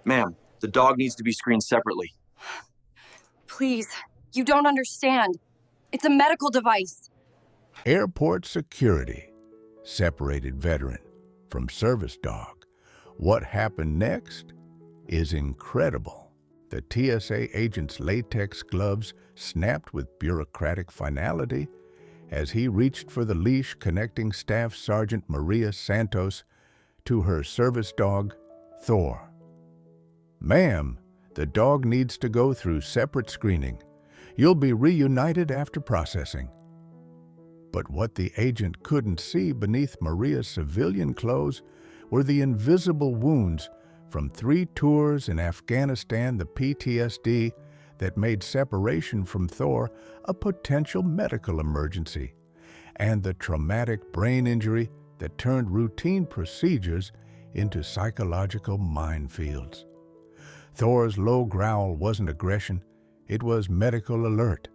Ma'am, the dog needs to be screened separately. Please, you don't understand. It's a medical device. Airport security separated veteran from service dog. What happened next is incredible. The TSA agent's latex gloves snapped with bureaucratic finality as he reached for the leash connecting Staff Sergeant Maria Santos to her service dog, Thor. "Ma'am, the dog needs to go through separate screening. You'll be reunited after processing." But what the agent couldn't see beneath Maria's civilian clothes were the invisible wounds from 3 tours in Afghanistan the PTSD that made separation from Thor a potential medical emergency, and the traumatic brain injury that turned routine procedures into psychological minefields. Thor's low growl wasn't aggression, it was medical alert.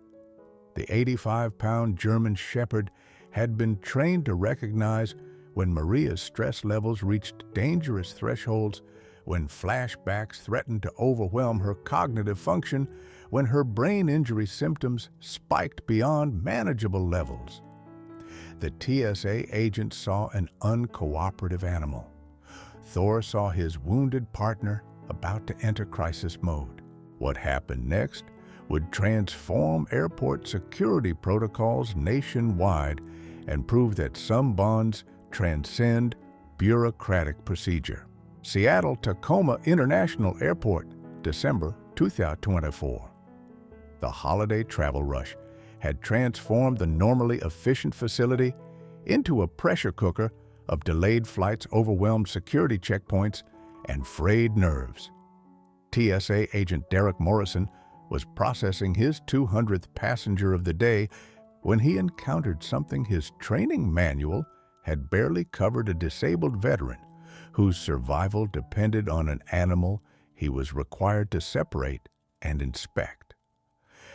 The 85-pound German Shepherd had been trained to recognize when Maria's stress levels reached dangerous thresholds, when flashbacks threatened to overwhelm her cognitive function, when her brain injury symptoms spiked beyond manageable levels. The TSA agent saw an uncooperative animal. Thor saw his wounded partner about to enter crisis mode. What happened next would transform airport security protocols nationwide and prove that some bonds transcend bureaucratic procedure. Seattle-Tacoma International Airport, December 2024. The holiday travel rush had transformed the normally efficient facility into a pressure cooker of delayed flights, overwhelmed security checkpoints, and frayed nerves. TSA agent Derek Morrison was processing his 200th passenger of the day when he encountered something his training manual had barely covered: a disabled veteran whose survival depended on an animal he was required to separate and inspect.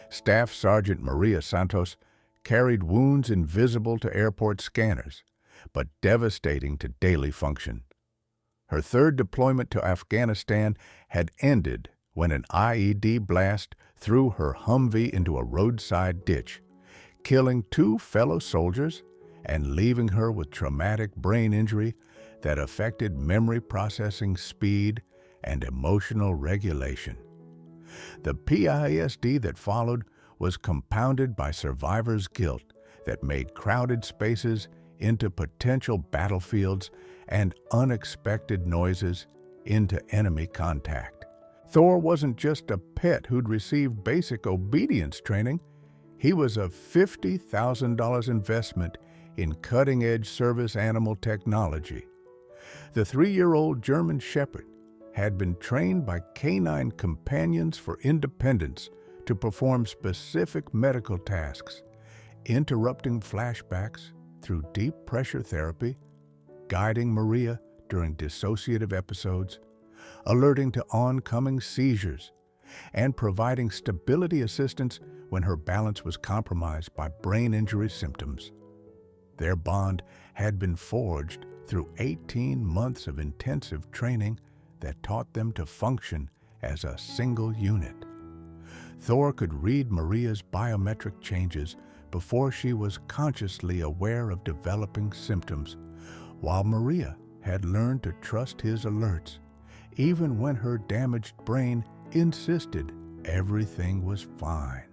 Staff Sergeant Maria Santos carried wounds invisible to airport scanners, but devastating to daily function. Her third deployment to Afghanistan had ended when an IED blast threw her Humvee into a roadside ditch, killing 2 fellow soldiers and leaving her with traumatic brain injury that affected memory processing speed and emotional regulation. The PTSD that followed was compounded by survivors' guilt that made crowded spaces into potential battlefields and unexpected noises into enemy contact. Thor wasn't just a pet who'd received basic obedience training. He was a $50,000 investment in cutting-edge service animal technology. The 3-year-old German Shepherd had been trained by canine companions for independence to perform specific medical tasks, interrupting flashbacks through deep pressure therapy, guiding Maria during dissociative episodes, alerting to oncoming seizures, and providing stability assistance when her balance was compromised by brain injury symptoms. Their bond had been forged through 18 months of intensive training that taught them to function as a single unit. Thor could read Maria's biometric changes before she was consciously aware of developing symptoms, while Maria had learned to trust his alerts, even when her damaged brain insisted everything was fine.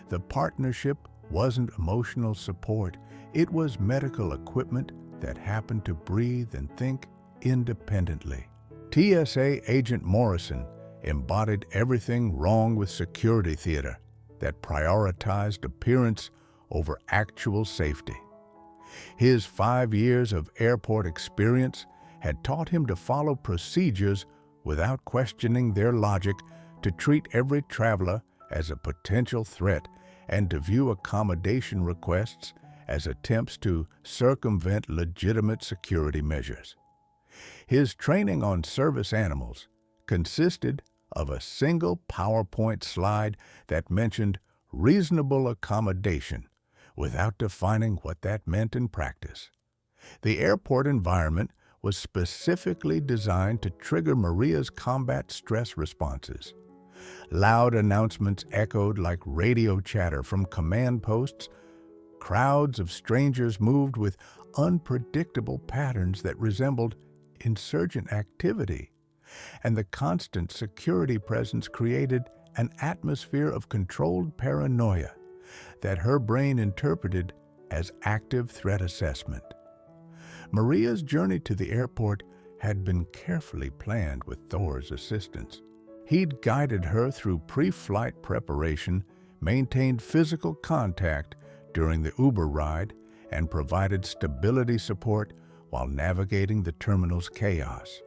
The partnership wasn't emotional support, it was medical equipment that happened to breathe and think independently. TSA Agent Morrison embodied everything wrong with security theater that prioritized appearance over actual safety. His 5 years of airport experience had taught him to follow procedures without questioning their logic, to treat every traveler as a potential threat, and to view accommodation requests as attempts to circumvent legitimate security measures. His training on service animals consisted of a single PowerPoint slide that mentioned reasonable accommodation without defining what that meant in practice. The airport environment was specifically designed to trigger Maria's combat stress responses. Loud announcements echoed like radio chatter from command posts. Crowds of strangers moved with unpredictable patterns that resembled insurgent activity, and the constant security presence created an atmosphere of controlled paranoia that her brain interpreted as active threat assessment. Maria's journey to the airport had been carefully planned with Thor's assistance. He'd guided her through pre-flight preparation, maintained physical contact during the Uber ride, and provided stability support while navigating the terminal's chaos.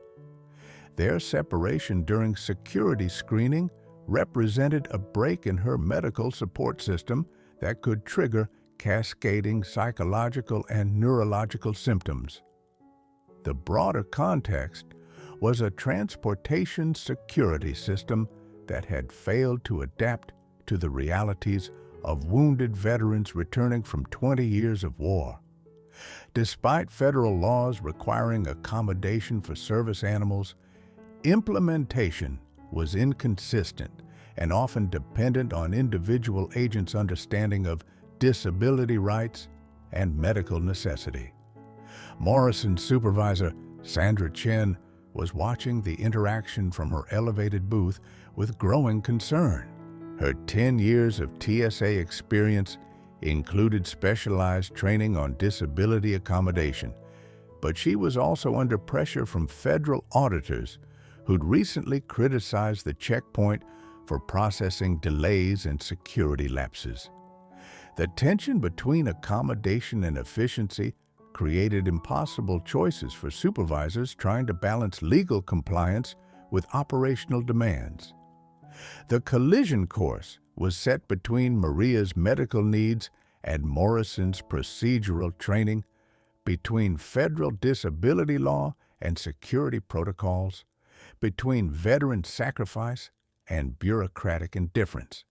Their separation during security screening represented a break in her medical support system that could trigger cascading psychological and neurological symptoms. The broader context was a transportation security system that had failed to adapt to the realities of wounded veterans returning from 20 years of war. Despite federal laws requiring accommodation for service animals, implementation was inconsistent and often dependent on individual agents' understanding of disability rights and medical necessity. Morrison's supervisor, Sandra Chen, was watching the interaction from her elevated booth with growing concern. Her 10 years of TSA experience included specialized training on disability accommodation, but she was also under pressure from federal auditors who'd recently criticized the checkpoint for processing delays and security lapses. The tension between accommodation and efficiency created impossible choices for supervisors trying to balance legal compliance with operational demands. The collision course was set between Maria's medical needs and Morrison's procedural training, between federal disability law and security protocols, between veteran sacrifice and bureaucratic indifference.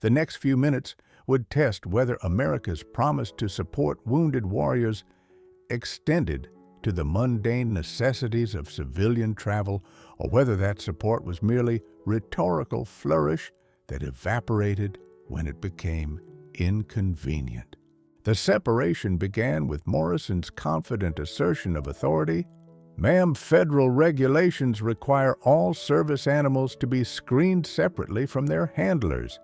The next few minutes would test whether America's promise to support wounded warriors extended to the mundane necessities of civilian travel, or whether that support was merely rhetorical flourish that evaporated when it became inconvenient. The separation began with Morrison's confident assertion of authority. "Ma'am, federal regulations require all service animals to be screened separately from their handlers.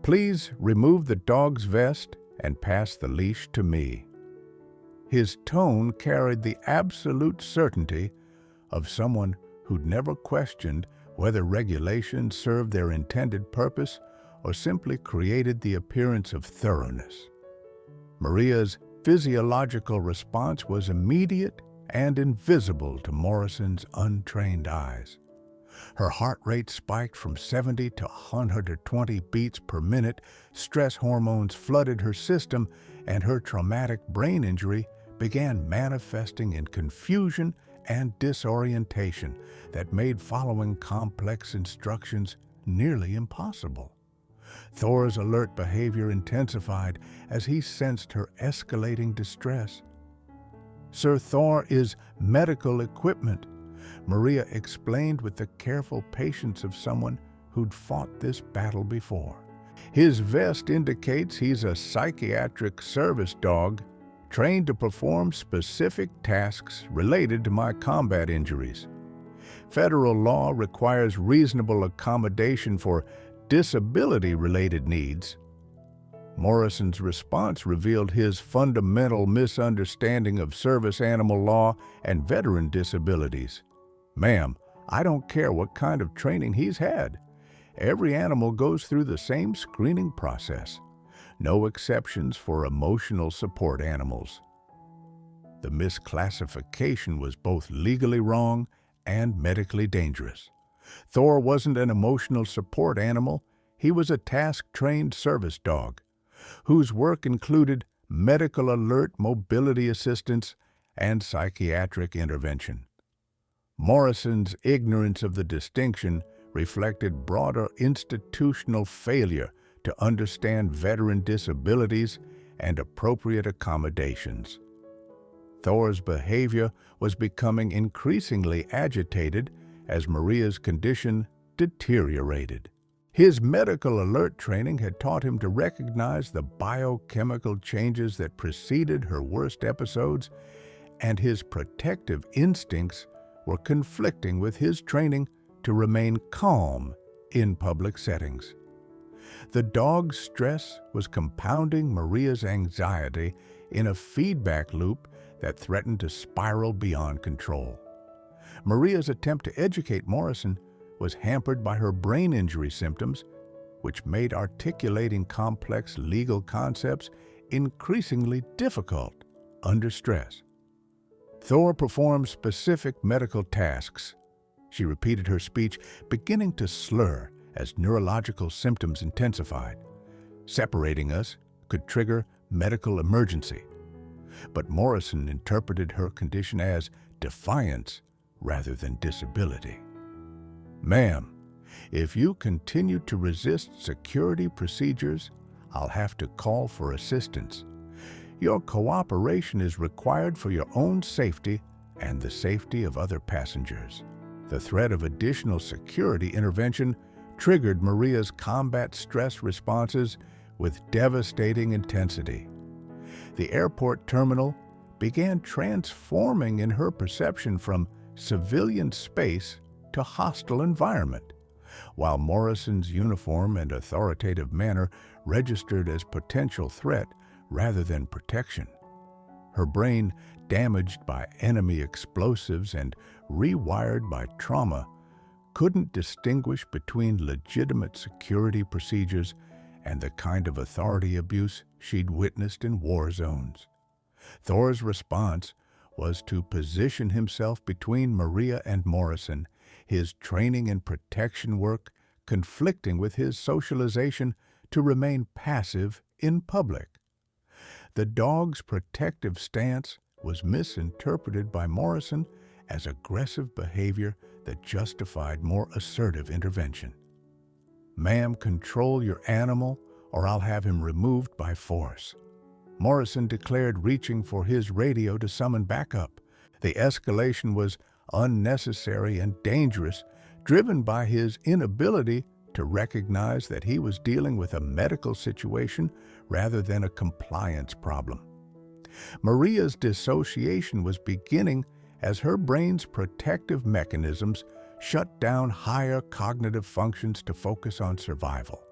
Please remove the dog's vest and pass the leash to me." His tone carried the absolute certainty of someone who'd never questioned whether regulations served their intended purpose or simply created the appearance of thoroughness. Maria's physiological response was immediate and invisible to Morrison's untrained eyes. Her heart rate spiked from 70 to 120 beats per minute, stress hormones flooded her system, and her traumatic brain injury began manifesting in confusion and disorientation that made following complex instructions nearly impossible. Thor's alert behavior intensified as he sensed her escalating distress. "Sir, Thor is medical equipment," Maria explained with the careful patience of someone who'd fought this battle before. "His vest indicates he's a psychiatric service dog trained to perform specific tasks related to my combat injuries. Federal law requires reasonable accommodation for disability-related needs." Morrison's response revealed his fundamental misunderstanding of service animal law and veteran disabilities. "Ma'am, I don't care what kind of training he's had. Every animal goes through the same screening process. No exceptions for emotional support animals." The misclassification was both legally wrong and medically dangerous. Thor wasn't an emotional support animal. He was a task-trained service dog, whose work included medical alert mobility assistance and psychiatric intervention. Morrison's ignorance of the distinction reflected broader institutional failure to understand veteran disabilities and appropriate accommodations. Thor's behavior was becoming increasingly agitated as Maria's condition deteriorated. His medical alert training had taught him to recognize the biochemical changes that preceded her worst episodes, and his protective instincts were conflicting with his training to remain calm in public settings. The dog's stress was compounding Maria's anxiety in a feedback loop that threatened to spiral beyond control. Maria's attempt to educate Morrison was hampered by her brain injury symptoms, which made articulating complex legal concepts increasingly difficult under stress. Thor performed specific medical tasks. She repeated her speech, beginning to slur as neurological symptoms intensified. Separating us could trigger medical emergency. But Morrison interpreted her condition as defiance rather than disability. "Ma'am, if you continue to resist security procedures, I'll have to call for assistance. Your cooperation is required for your own safety and the safety of other passengers." The threat of additional security intervention triggered Maria's combat stress responses with devastating intensity. The airport terminal began transforming in her perception from civilian space to hostile environment, while Morrison's uniform and authoritative manner registered as potential threat rather than protection. Her brain, damaged by enemy explosives and rewired by trauma, couldn't distinguish between legitimate security procedures and the kind of authority abuse she'd witnessed in war zones. Thor's response was to position himself between Maria and Morrison, his training and protection work conflicting with his socialization to remain passive in public. The dog's protective stance was misinterpreted by Morrison as aggressive behavior that justified more assertive intervention. "Ma'am, control your animal or I'll have him removed by force," Morrison declared, reaching for his radio to summon backup. The escalation was unnecessary and dangerous, driven by his inability to recognize that he was dealing with a medical situation rather than a compliance problem. Maria's dissociation was beginning as her brain's protective mechanisms shut down higher cognitive functions to focus on survival.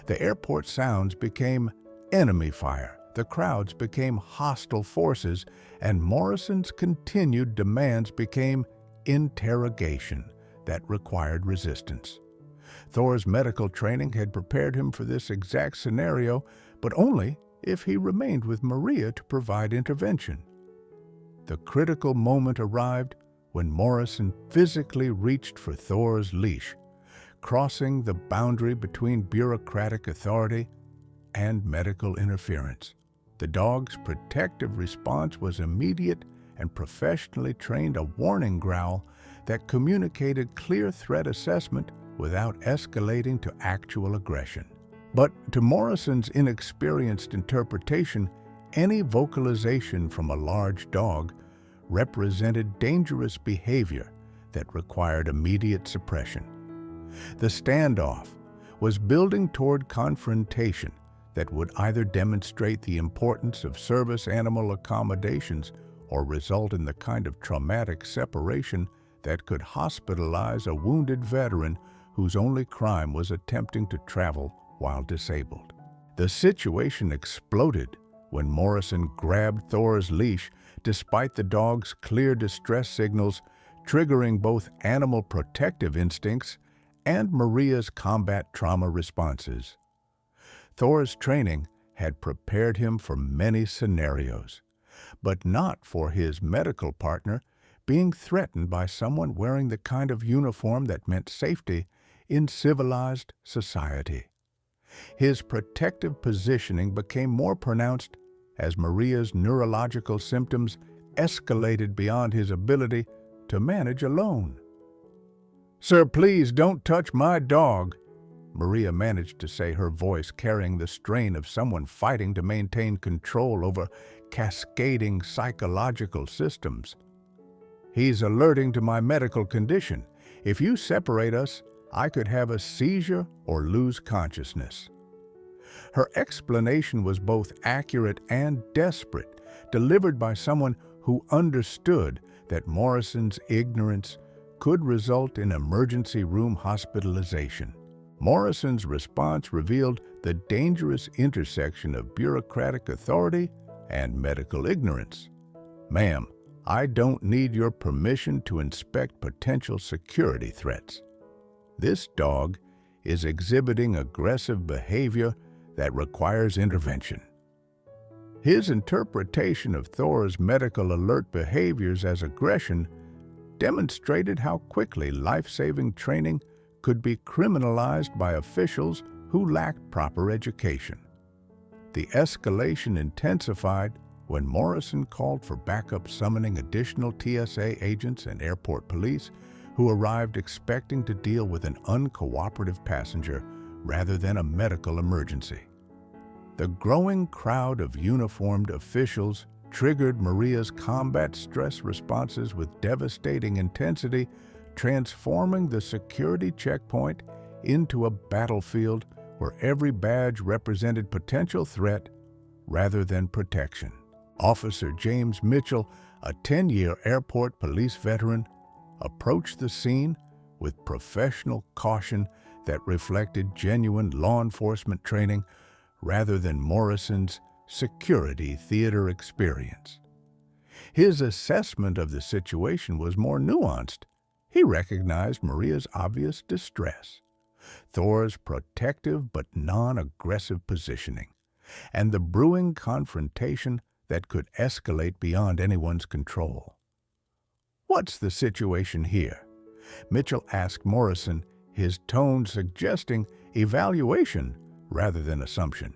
The airport sounds became enemy fire, the crowds became hostile forces, and Morrison's continued demands became interrogation that required resistance. Thor's medical training had prepared him for this exact scenario, but only if he remained with Maria to provide intervention. The critical moment arrived when Morrison physically reached for Thor's leash, crossing the boundary between bureaucratic authority and medical interference. The dog's protective response was immediate and professionally trained, a warning growl that communicated clear threat assessment without escalating to actual aggression. But to Morrison's inexperienced interpretation, any vocalization from a large dog represented dangerous behavior that required immediate suppression. The standoff was building toward confrontation that would either demonstrate the importance of service animal accommodations or result in the kind of traumatic separation that could hospitalize a wounded veteran whose only crime was attempting to travel while disabled. The situation exploded when Morrison grabbed Thor's leash despite the dog's clear distress signals, triggering both animal protective instincts and Maria's combat trauma responses. Thor's training had prepared him for many scenarios, but not for his medical partner being threatened by someone wearing the kind of uniform that meant safety in civilized society. His protective positioning became more pronounced as Maria's neurological symptoms escalated beyond his ability to manage alone. "Sir, please don't touch my dog," Maria managed to say, her voice carrying the strain of someone fighting to maintain control over cascading psychological systems. "He's alerting to my medical condition. If you separate us, I could have a seizure or lose consciousness." Her explanation was both accurate and desperate, delivered by someone who understood that Morrison's ignorance could result in emergency room hospitalization. Morrison's response revealed the dangerous intersection of bureaucratic authority and medical ignorance. "Ma'am, I don't need your permission to inspect potential security threats. This dog is exhibiting aggressive behavior that requires intervention." His interpretation of Thor's medical alert behaviors as aggression demonstrated how quickly life-saving training could be criminalized by officials who lacked proper education. The escalation intensified when Morrison called for backup, summoning additional TSA agents and airport police who arrived expecting to deal with an uncooperative passenger rather than a medical emergency. The growing crowd of uniformed officials triggered Maria's combat stress responses with devastating intensity, transforming the security checkpoint into a battlefield where every badge represented potential threat rather than protection. Officer James Mitchell, a 10-year airport police veteran, approached the scene with professional caution that reflected genuine law enforcement training rather than Morrison's security theater experience. His assessment of the situation was more nuanced. He recognized Maria's obvious distress, Thor's protective but non-aggressive positioning, and the brewing confrontation that could escalate beyond anyone's control. "What's the situation here?" Mitchell asked Morrison, his tone suggesting evaluation rather than assumption.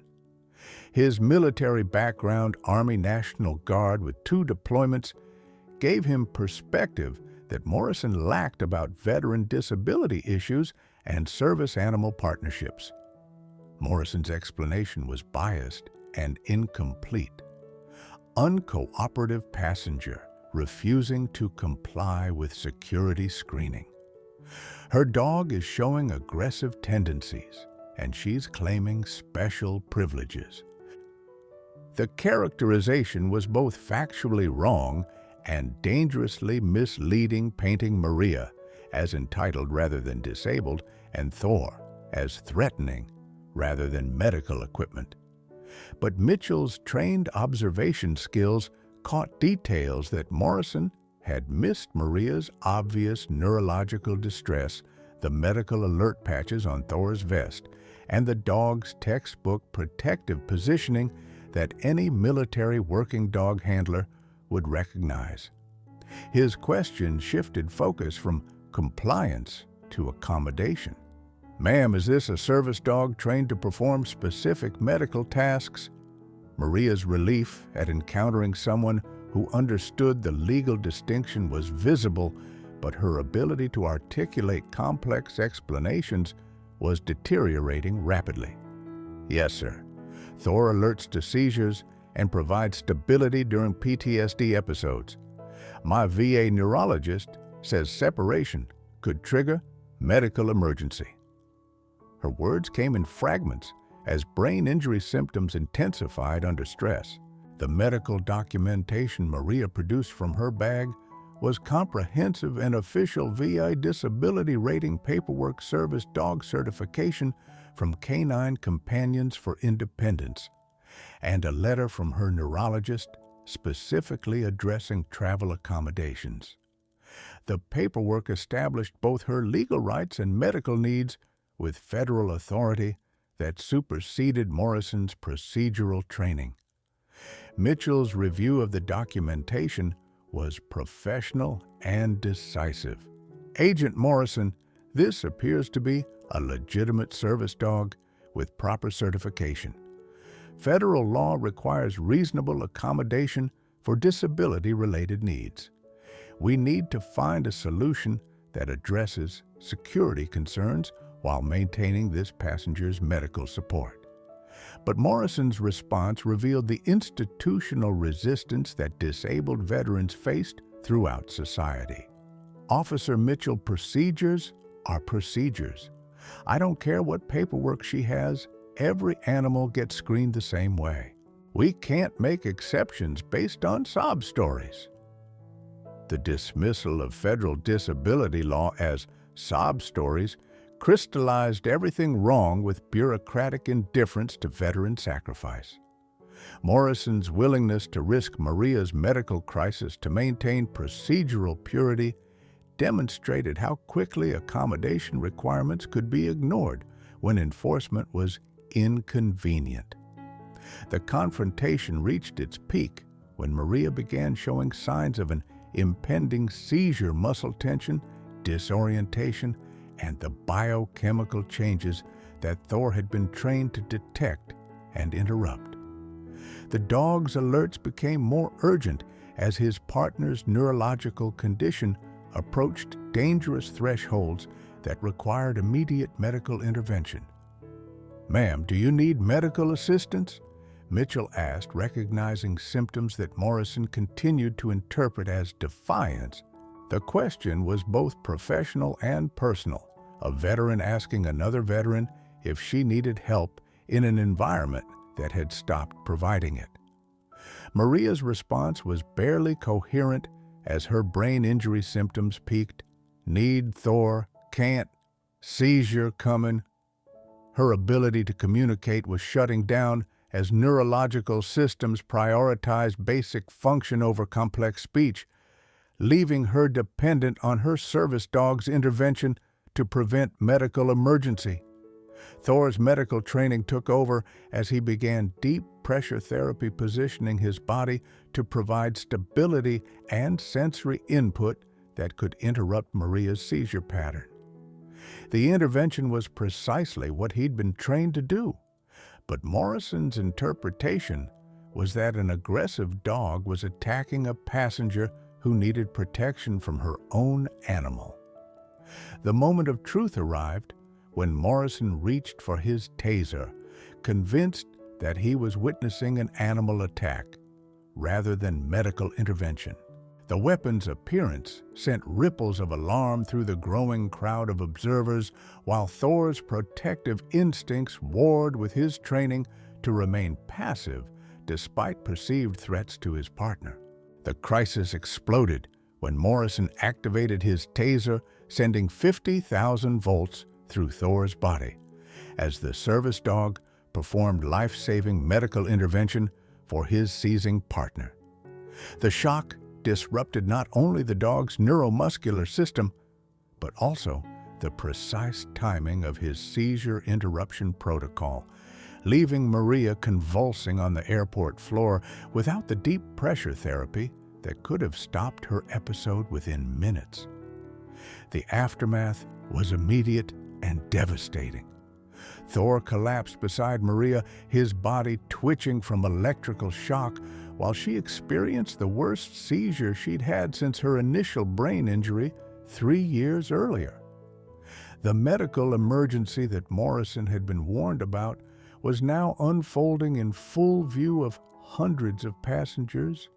His military background, Army National Guard with 2 deployments, gave him perspective that Morrison lacked about veteran disability issues and service animal partnerships. Morrison's explanation was biased and incomplete. Uncooperative passenger refusing to comply with security screening. Her dog is showing aggressive tendencies, and she's claiming special privileges. The characterization was both factually wrong and dangerously misleading, painting Maria as entitled rather than disabled, and Thor as threatening rather than medical equipment. But Mitchell's trained observation skills caught details that Morrison had missed: Maria's obvious neurological distress, the medical alert patches on Thor's vest, and the dog's textbook protective positioning that any military working dog handler would recognize. His question shifted focus from compliance to accommodation. "Ma'am, is this a service dog trained to perform specific medical tasks?" Maria's relief at encountering someone who understood the legal distinction was visible, but her ability to articulate complex explanations was deteriorating rapidly. "Yes, sir. Thor alerts to seizures and provides stability during PTSD episodes. My VA neurologist says separation could trigger medical emergency." Her words came in fragments as brain injury symptoms intensified under stress. The medical documentation Maria produced from her bag was comprehensive and official: VA disability rating paperwork, service dog certification from Canine Companions for Independence, and a letter from her neurologist specifically addressing travel accommodations. The paperwork established both her legal rights and medical needs with federal authority that superseded Morrison's procedural training. Mitchell's review of the documentation was professional and decisive. "Agent Morrison, this appears to be a legitimate service dog with proper certification. Federal law requires reasonable accommodation for disability-related needs. We need to find a solution that addresses security concerns while maintaining this passenger's medical support. But Morrison's response revealed the institutional resistance that disabled veterans faced throughout society. Officer Mitchell, procedures are procedures. I don't care what paperwork she has, every animal gets screened the same way. We can't make exceptions based on sob stories. The dismissal of federal disability law as sob stories crystallized everything wrong with bureaucratic indifference to veteran sacrifice. Morrison's willingness to risk Maria's medical crisis to maintain procedural purity demonstrated how quickly accommodation requirements could be ignored when enforcement was inconvenient. The confrontation reached its peak when Maria began showing signs of an impending seizure, muscle tension, disorientation, and the biochemical changes that Thor had been trained to detect and interrupt. The dog's alerts became more urgent as his partner's neurological condition approached dangerous thresholds that required immediate medical intervention. "Ma'am, do you need medical assistance?" Mitchell asked, recognizing symptoms that Morrison continued to interpret as defiance. The question was both professional and personal, a veteran asking another veteran if she needed help in an environment that had stopped providing it. Maria's response was barely coherent as her brain injury symptoms peaked. Need Thor, can't, seizure coming. Her ability to communicate was shutting down as neurological systems prioritized basic function over complex speech, leaving her dependent on her service dog's intervention to prevent medical emergency. Thor's medical training took over as he began deep pressure therapy, positioning his body to provide stability and sensory input that could interrupt Maria's seizure pattern. The intervention was precisely what he'd been trained to do, but Morrison's interpretation was that an aggressive dog was attacking a passenger who needed protection from her own animal. The moment of truth arrived when Morrison reached for his taser, convinced that he was witnessing an animal attack rather than medical intervention. The weapon's appearance sent ripples of alarm through the growing crowd of observers, while Thor's protective instincts warred with his training to remain passive despite perceived threats to his partner. The crisis exploded when Morrison activated his taser, sending 50,000 volts through Thor's body, as the service dog performed life-saving medical intervention for his seizing partner. The shock disrupted not only the dog's neuromuscular system, but also the precise timing of his seizure interruption protocol, leaving Maria convulsing on the airport floor without the deep pressure therapy that could have stopped her episode within minutes. The aftermath was immediate and devastating. Thor collapsed beside Maria, his body twitching from electrical shock, while she experienced the worst seizure she'd had since her initial brain injury 3 years earlier. The medical emergency that Morrison had been warned about was now unfolding in full view of hundreds of passengers,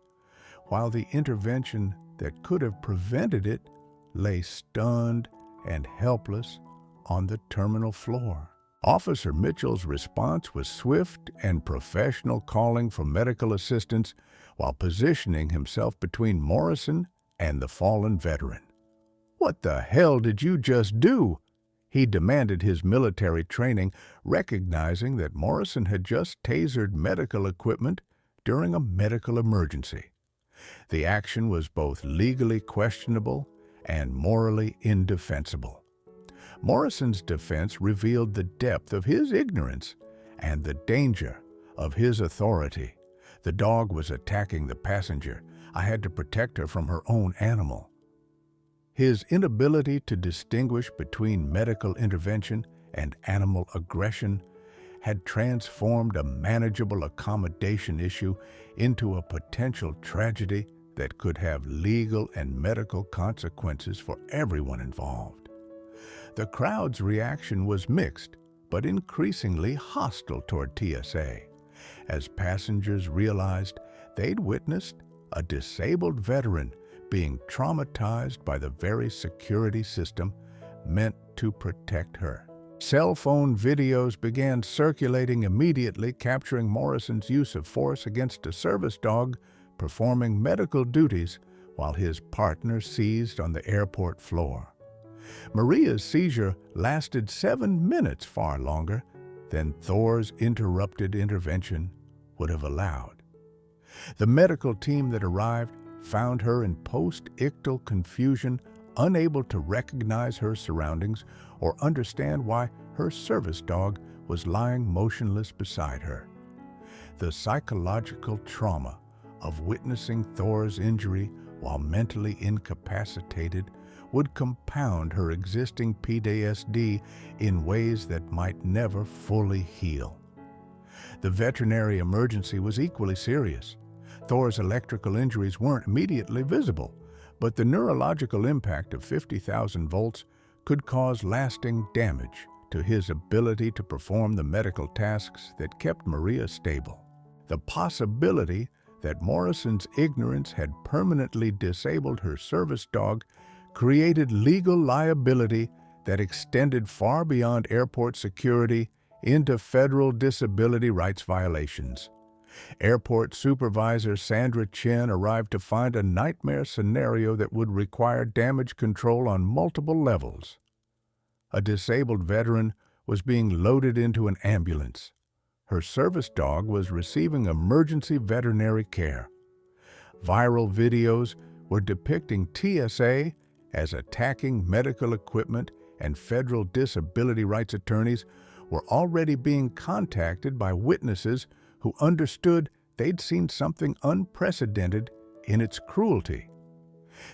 while the intervention that could have prevented it lay stunned and helpless on the terminal floor. Officer Mitchell's response was swift and professional, calling for medical assistance while positioning himself between Morrison and the fallen veteran. "What the hell did you just do?" he demanded, his military training, recognizing that Morrison had just tasered medical equipment during a medical emergency. The action was both legally questionable and morally indefensible. Morrison's defense revealed the depth of his ignorance and the danger of his authority. The dog was attacking the passenger. I had to protect her from her own animal. His inability to distinguish between medical intervention and animal aggression had transformed a manageable accommodation issue into a potential tragedy that could have legal and medical consequences for everyone involved. The crowd's reaction was mixed, but increasingly hostile toward TSA, as passengers realized they'd witnessed a disabled veteran being traumatized by the very security system meant to protect her. Cell phone videos began circulating immediately, capturing Morrison's use of force against a service dog performing medical duties while his partner seized on the airport floor. Maria's seizure lasted 7 minutes, far longer than Thor's interrupted intervention would have allowed. The medical team that arrived found her in post-ictal confusion, unable to recognize her surroundings or understand why her service dog was lying motionless beside her. The psychological trauma of witnessing Thor's injury while mentally incapacitated would compound her existing PTSD in ways that might never fully heal. The veterinary emergency was equally serious. Thor's electrical injuries weren't immediately visible, but the neurological impact of 50,000 volts could cause lasting damage to his ability to perform the medical tasks that kept Maria stable. The possibility that Morrison's ignorance had permanently disabled her service dog created legal liability that extended far beyond airport security into federal disability rights violations. Airport Supervisor Sandra Chen arrived to find a nightmare scenario that would require damage control on multiple levels. A disabled veteran was being loaded into an ambulance. Her service dog was receiving emergency veterinary care. Viral videos were depicting TSA as attacking medical equipment, and federal disability rights attorneys were already being contacted by witnesses who understood they'd seen something unprecedented in its cruelty.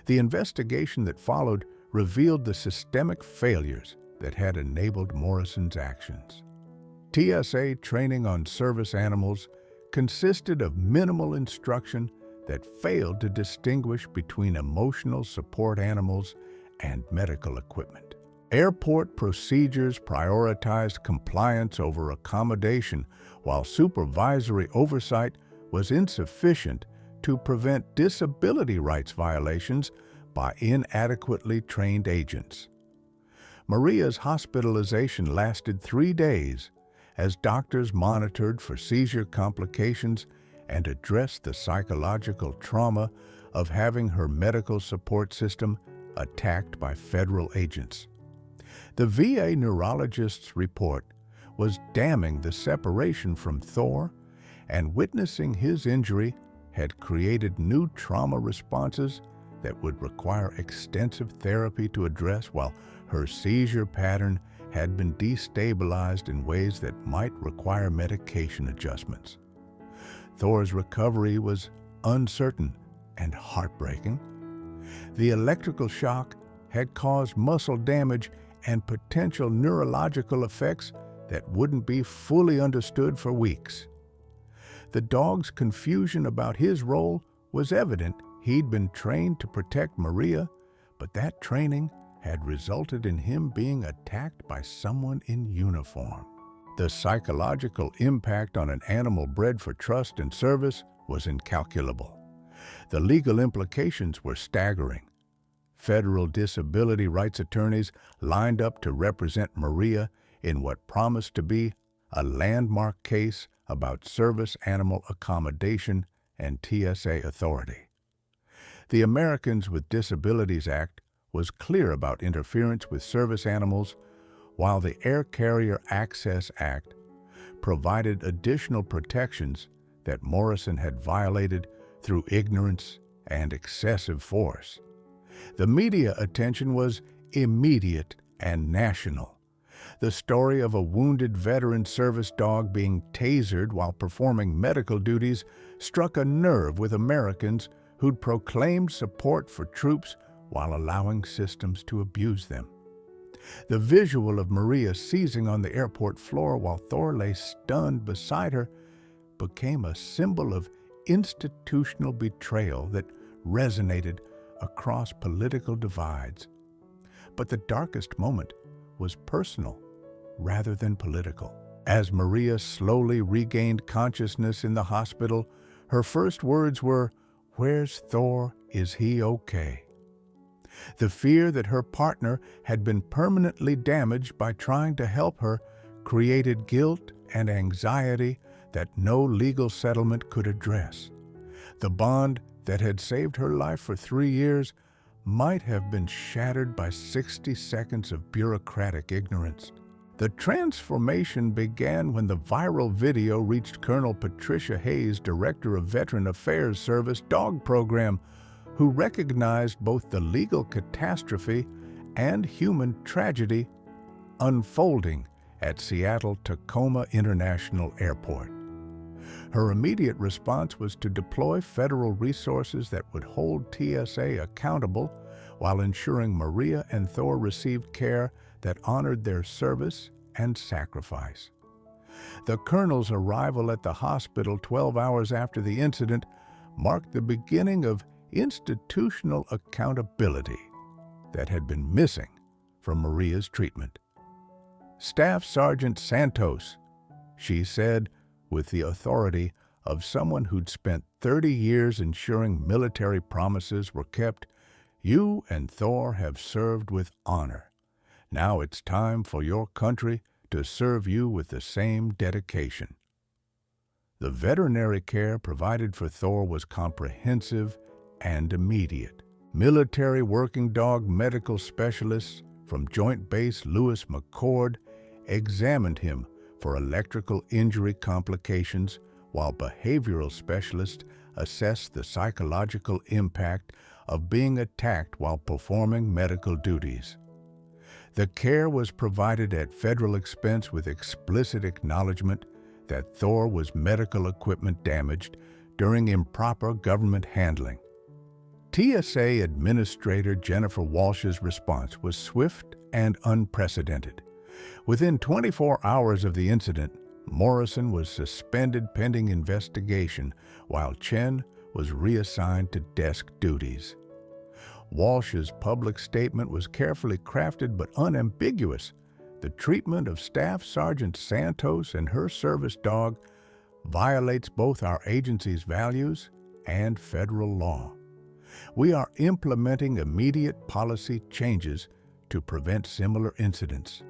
The investigation that followed revealed the systemic failures that had enabled Morrison's actions. TSA training on service animals consisted of minimal instruction that failed to distinguish between emotional support animals and medical equipment. Airport procedures prioritized compliance over accommodation, while supervisory oversight was insufficient to prevent disability rights violations by inadequately trained agents. Maria's hospitalization lasted 3 days as doctors monitored for seizure complications and addressed the psychological trauma of having her medical support system attacked by federal agents. The VA neurologist's report was damning the separation from Thor, and witnessing his injury had created new trauma responses that would require extensive therapy to address, while her seizure pattern had been destabilized in ways that might require medication adjustments. Thor's recovery was uncertain and heartbreaking. The electrical shock had caused muscle damage and potential neurological effects that wouldn't be fully understood for weeks. The dog's confusion about his role was evident. He'd been trained to protect Maria, but that training had resulted in him being attacked by someone in uniform. The psychological impact on an animal bred for trust and service was incalculable. The legal implications were staggering. Federal disability rights attorneys lined up to represent Maria in what promised to be a landmark case about service animal accommodation and TSA authority. The Americans with Disabilities Act was clear about interference with service animals, while the Air Carrier Access Act provided additional protections that Morrison had violated through ignorance and excessive force. The media attention was immediate and national. The story of a wounded veteran service dog being tasered while performing medical duties struck a nerve with Americans who'd proclaimed support for troops while allowing systems to abuse them. The visual of Maria seizing on the airport floor while Thor lay stunned beside her became a symbol of institutional betrayal that resonated across political divides. But the darkest moment was personal rather than political. As Maria slowly regained consciousness in the hospital, her first words were, "Where's Thor? Is he okay?" The fear that her partner had been permanently damaged by trying to help her created guilt and anxiety that no legal settlement could address. The bond that had saved her life for 3 years might have been shattered by 60 seconds of bureaucratic ignorance. The transformation began when the viral video reached Colonel Patricia Hayes, Director of Veteran Affairs Service Dog Program, who recognized both the legal catastrophe and human tragedy unfolding at Seattle-Tacoma International Airport. Her immediate response was to deploy federal resources that would hold TSA accountable while ensuring Maria and Thor received care that honored their service and sacrifice. The colonel's arrival at the hospital 12 hours after the incident marked the beginning of institutional accountability that had been missing from Maria's treatment. "Staff Sergeant Santos," she said with the authority of someone who'd spent 30 years ensuring military promises were kept, "you and Thor have served with honor. Now it's time for your country to serve you with the same dedication." The veterinary care provided for Thor was comprehensive and immediate. Military working dog medical specialists from Joint Base Lewis McChord examined him for electrical injury complications, while behavioral specialists assessed the psychological impact of being attacked while performing medical duties. The care was provided at federal expense with explicit acknowledgement that Thor was medical equipment damaged during improper government handling. TSA Administrator Jennifer Walsh's response was swift and unprecedented. Within 24 hours of the incident, Morrison was suspended pending investigation, while Chen was reassigned to desk duties. Walsh's public statement was carefully crafted but unambiguous. The treatment of Staff Sergeant Santos and her service dog violates both our agency's values and federal law. We are implementing immediate policy changes to prevent similar incidents.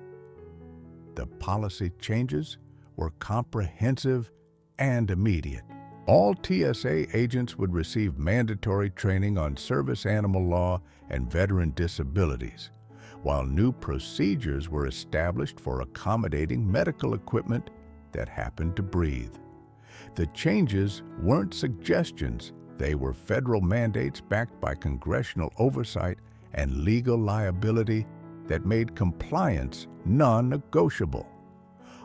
The policy changes were comprehensive and immediate. All TSA agents would receive mandatory training on service animal law and veteran disabilities, while new procedures were established for accommodating medical equipment that happened to breathe. The changes weren't suggestions, they were federal mandates backed by congressional oversight and legal liability that made compliance non-negotiable.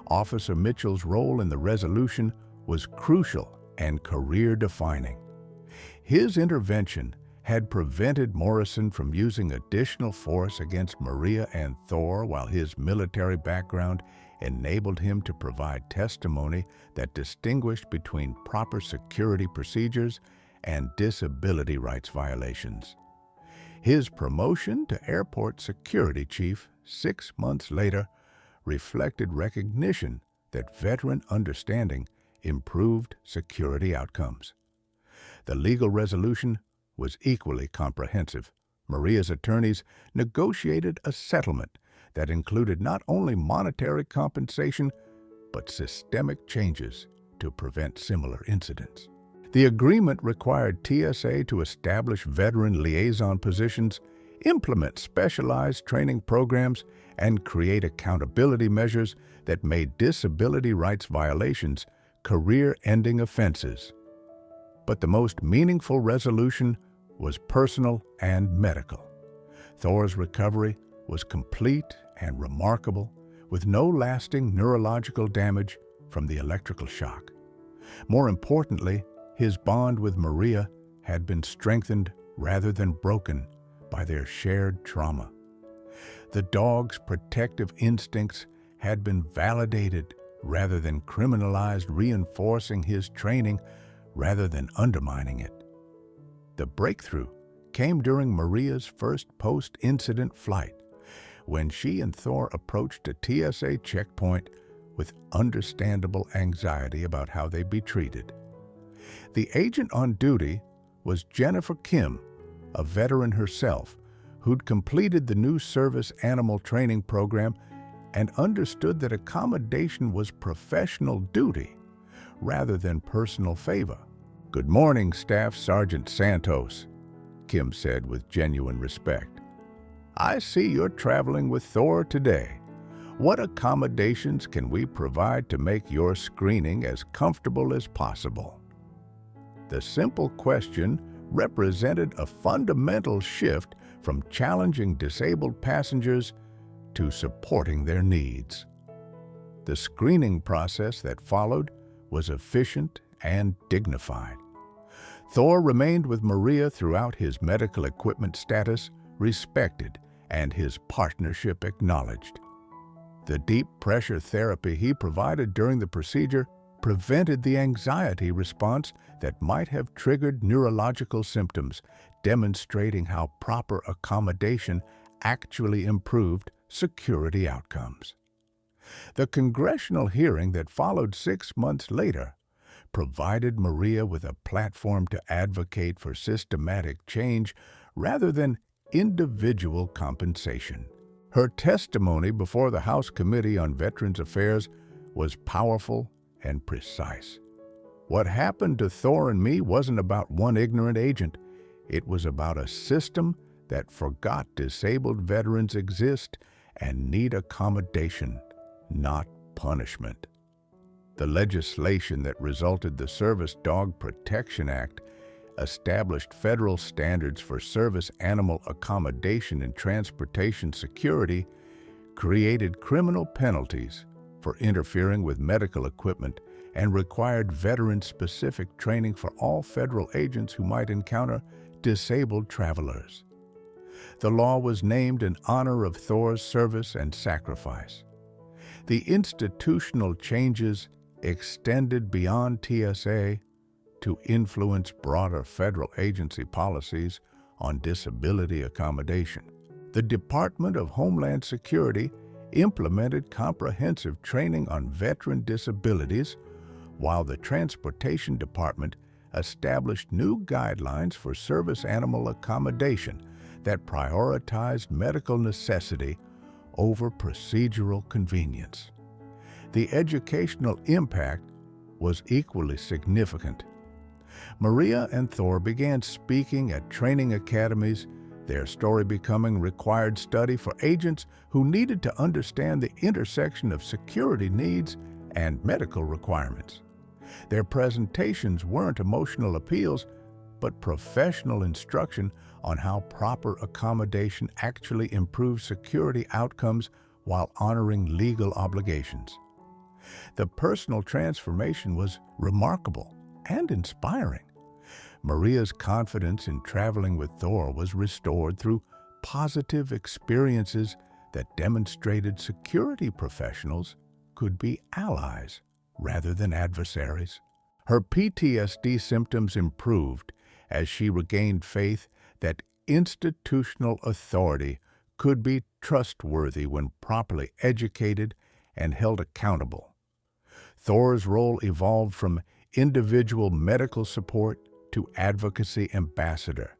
Officer Mitchell's role in the resolution was crucial and career-defining. His intervention had prevented Morrison from using additional force against Maria and Thor, while his military background enabled him to provide testimony that distinguished between proper security procedures and disability rights violations. His promotion to airport security chief 6 months later reflected recognition that veteran understanding improved security outcomes. The legal resolution was equally comprehensive. Maria's attorneys negotiated a settlement that included not only monetary compensation, but systemic changes to prevent similar incidents. The agreement required TSA to establish veteran liaison positions, implement specialized training programs, and create accountability measures that made disability rights violations career-ending offenses. But the most meaningful resolution was personal and medical. Thor's recovery was complete and remarkable, with no lasting neurological damage from the electrical shock. More importantly, his bond with Maria had been strengthened rather than broken by their shared trauma. The dog's protective instincts had been validated rather than criminalized, reinforcing his training rather than undermining it. The breakthrough came during Maria's first post-incident flight, when she and Thor approached a TSA checkpoint with understandable anxiety about how they'd be treated. The agent on duty was Jennifer Kim, a veteran herself, who'd completed the new service animal training program and understood that accommodation was professional duty rather than personal favor. "Good morning, Staff Sergeant Santos," Kim said with genuine respect. "I see you're traveling with Thor today. What accommodations can we provide to make your screening as comfortable as possible?" The simple question represented a fundamental shift from challenging disabled passengers to supporting their needs. The screening process that followed was efficient and dignified. Thor remained with Maria throughout, his medical equipment status respected and his partnership acknowledged. The deep pressure therapy he provided during the procedure prevented the anxiety response that might have triggered neurological symptoms, demonstrating how proper accommodation actually improved security outcomes. The congressional hearing that followed 6 months later provided Maria with a platform to advocate for systematic change rather than individual compensation. Her testimony before the House Committee on Veterans Affairs was powerful and precise. "What happened to Thor and me wasn't about one ignorant agent. It was about a system that forgot disabled veterans exist and need accommodation, not punishment." The legislation that resulted, the Service Dog Protection Act, established federal standards for service animal accommodation and transportation security, created criminal penalties for interfering with medical equipment, and required veteran-specific training for all federal agents who might encounter disabled travelers. The law was named in honor of Thor's service and sacrifice. The institutional changes extended beyond TSA to influence broader federal agency policies on disability accommodation. The Department of Homeland Security implemented comprehensive training on veteran disabilities, while the Transportation Department established new guidelines for service animal accommodation that prioritized medical necessity over procedural convenience. The educational impact was equally significant. Maria and Thor began speaking at training academies, their story becoming required study for agents who needed to understand the intersection of security needs and medical requirements. Their presentations weren't emotional appeals, but professional instruction on how proper accommodation actually improves security outcomes while honoring legal obligations. The personal transformation was remarkable and inspiring. Maria's confidence in traveling with Thor was restored through positive experiences that demonstrated security professionals could be allies rather than adversaries. Her PTSD symptoms improved as she regained faith that institutional authority could be trustworthy when properly educated and held accountable. Thor's role evolved from individual medical support to advocacy ambassador.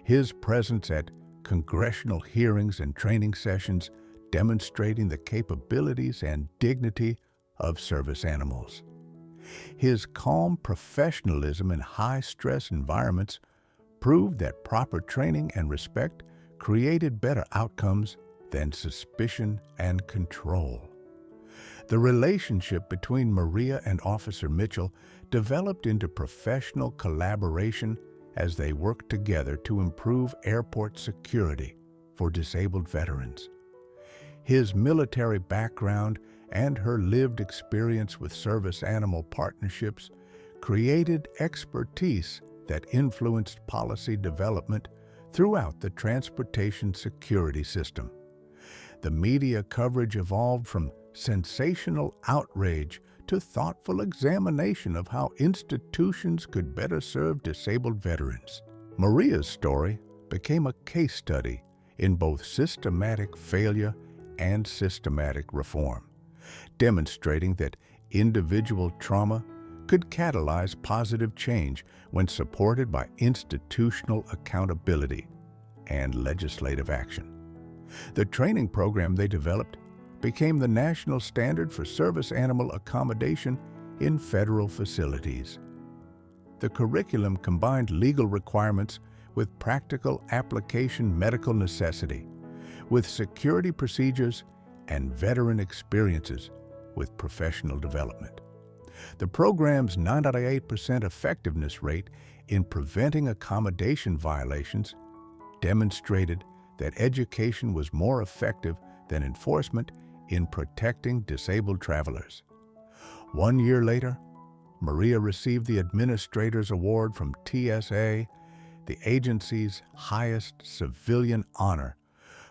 His presence at congressional hearings and training sessions demonstrating the capabilities and dignity of service animals. His calm professionalism in high-stress environments proved that proper training and respect created better outcomes than suspicion and control. The relationship between Maria and Officer Mitchell developed into professional collaboration as they worked together to improve airport security for disabled veterans. His military background and her lived experience with service animal partnerships created expertise that influenced policy development throughout the transportation security system. The media coverage evolved from sensational outrage to thoughtful examination of how institutions could better serve disabled veterans. Maria's story became a case study in both systematic failure and systematic reform, demonstrating that individual trauma could catalyze positive change when supported by institutional accountability and legislative action. The training program they developed became the national standard for service animal accommodation in federal facilities. The curriculum combined legal requirements with practical application medical necessity, with security procedures and veteran experiences with professional development. The program's 98% effectiveness rate in preventing accommodation violations demonstrated that education was more effective than enforcement in protecting disabled travelers. 1 year later, Maria received the Administrator's Award from TSA, the agency's highest civilian honor,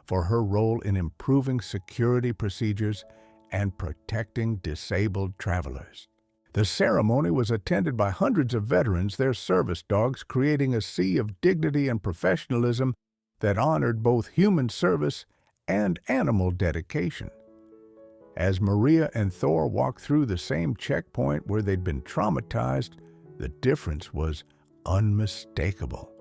for her role in improving security procedures and protecting disabled travelers. The ceremony was attended by hundreds of veterans, their service dogs, creating a sea of dignity and professionalism that honored both human service and animal dedication. As Maria and Thor walked through the same checkpoint where they'd been traumatized, the difference was unmistakable.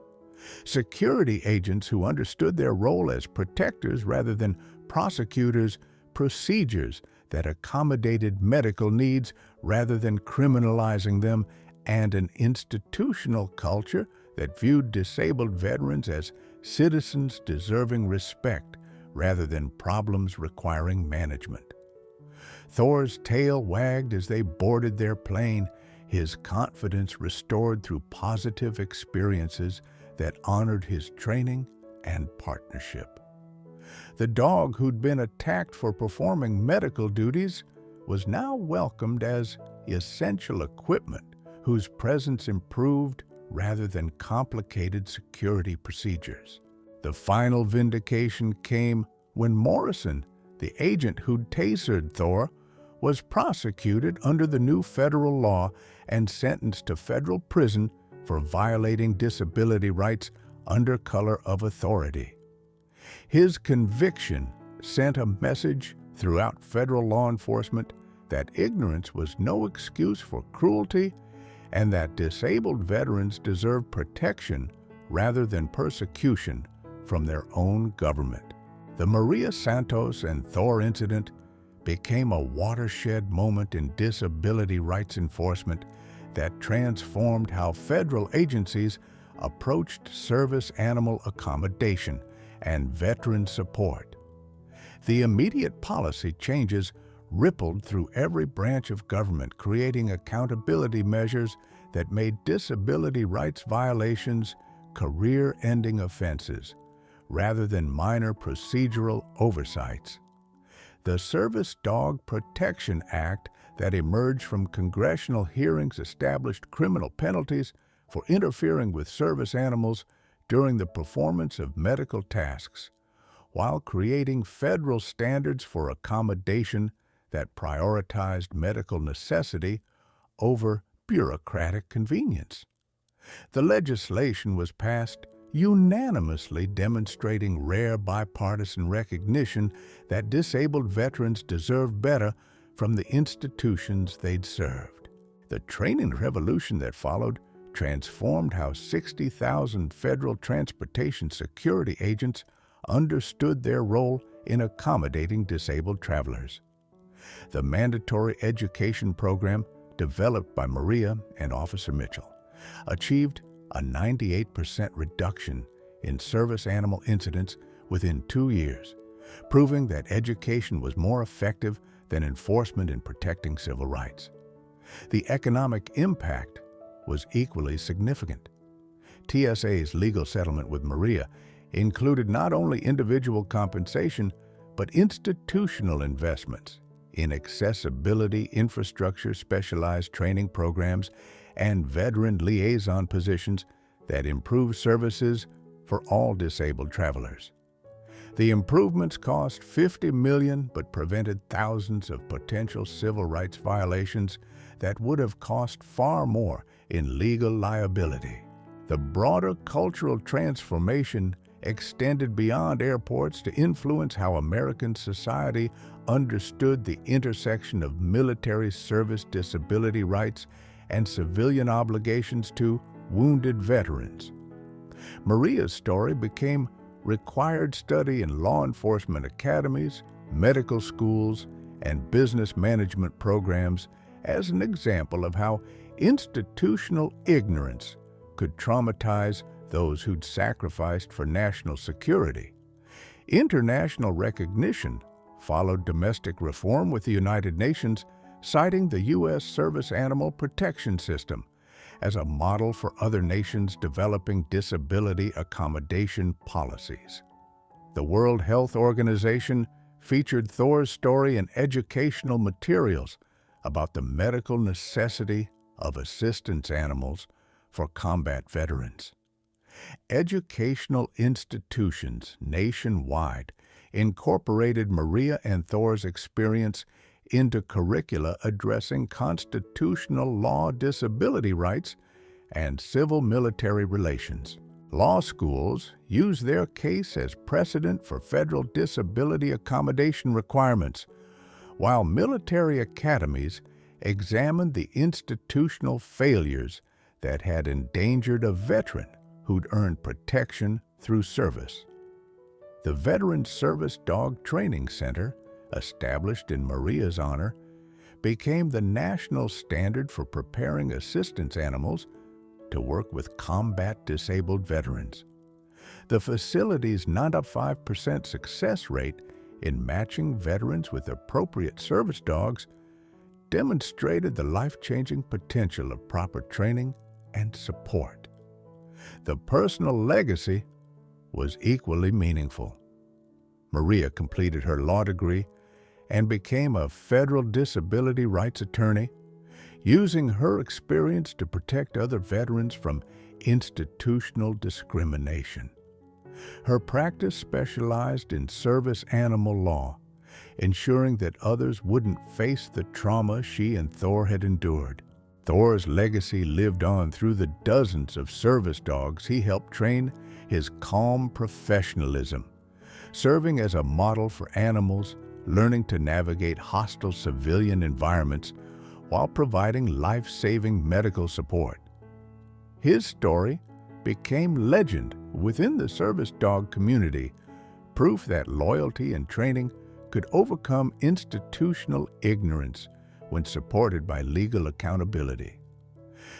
Security agents who understood their role as protectors rather than prosecutors, procedures that accommodated medical needs rather than criminalizing them, and an institutional culture that viewed disabled veterans as citizens deserving respect rather than problems requiring management. Thor's tail wagged as they boarded their plane, his confidence restored through positive experiences that honored his training and partnership. The dog who'd been attacked for performing medical duties was now welcomed as essential equipment whose presence improved rather than complicated security procedures. The final vindication came when Morrison, the agent who'd tasered Thor, was prosecuted under the new federal law and sentenced to federal prison for violating disability rights under color of authority. His conviction sent a message throughout federal law enforcement that ignorance was no excuse for cruelty and that disabled veterans deserve protection rather than persecution from their own government. The Maria Santos and Thor incident became a watershed moment in disability rights enforcement that transformed how federal agencies approached service animal accommodation and veteran support. The immediate policy changes rippled through every branch of government, creating accountability measures that made disability rights violations career-ending offenses rather than minor procedural oversights. The Service Dog Protection Act that emerged from congressional hearings established criminal penalties for interfering with service animals during the performance of medical tasks, while creating federal standards for accommodation that prioritized medical necessity over bureaucratic convenience. The legislation was passed unanimously, demonstrating rare bipartisan recognition that disabled veterans deserve better from the institutions they'd served. The training revolution that followed transformed how 60,000 federal transportation security agents understood their role in accommodating disabled travelers. The mandatory education program developed by Maria and Officer Mitchell achieved a 98% reduction in service animal incidents within 2 years, proving that education was more effective than enforcement in protecting civil rights. The economic impact was equally significant. TSA's legal settlement with Maria included not only individual compensation, but institutional investments in accessibility infrastructure, specialized training programs, and veteran liaison positions that improve services for all disabled travelers. The improvements cost $50 million but prevented thousands of potential civil rights violations that would have cost far more in legal liability. The broader cultural transformation extended beyond airports to influence how American society understood the intersection of military service disability rights and civilian obligations to wounded veterans. Maria's story became required study in law enforcement academies, medical schools, and business management programs as an example of how institutional ignorance could traumatize those who'd sacrificed for national security. International recognition followed domestic reform with the United Nations, citing the U.S. Service Animal Protection System as a model for other nations developing disability accommodation policies. The World Health Organization featured Thor's story in educational materials about the medical necessity of assistance animals for combat veterans. Educational institutions nationwide incorporated Maria and Thor's experience into curricula addressing constitutional law, disability rights, and civil-military relations. Law schools use their case as precedent for federal disability accommodation requirements, while military academies examined the institutional failures that had endangered a veteran who'd earned protection through service. The Veteran Service Dog Training Center, established in Maria's honor, became the national standard for preparing assistance animals to work with combat-disabled veterans. The facility's 95% success rate in matching veterans with appropriate service dogs demonstrated the life-changing potential of proper training and support. The personal legacy was equally meaningful. Maria completed her law degree and became a federal disability rights attorney, using her experience to protect other veterans from institutional discrimination. Her practice specialized in service animal law, ensuring that others wouldn't face the trauma she and Thor had endured. Thor's legacy lived on through the dozens of service dogs he helped train, his calm professionalism serving as a model for animals learning to navigate hostile civilian environments while providing life-saving medical support. His story became legend within the service dog community, proof that loyalty and training could overcome institutional ignorance when supported by legal accountability.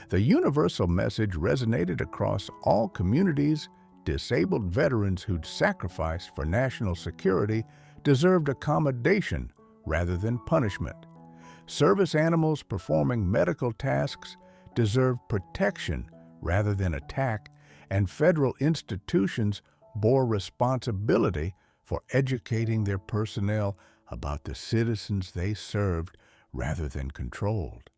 The universal message resonated across all communities. Disabled veterans who'd sacrificed for national security deserved accommodation rather than punishment. Service animals performing medical tasks deserved protection rather than attack, and federal institutions bore responsibility for educating their personnel about the citizens they served rather than controlled.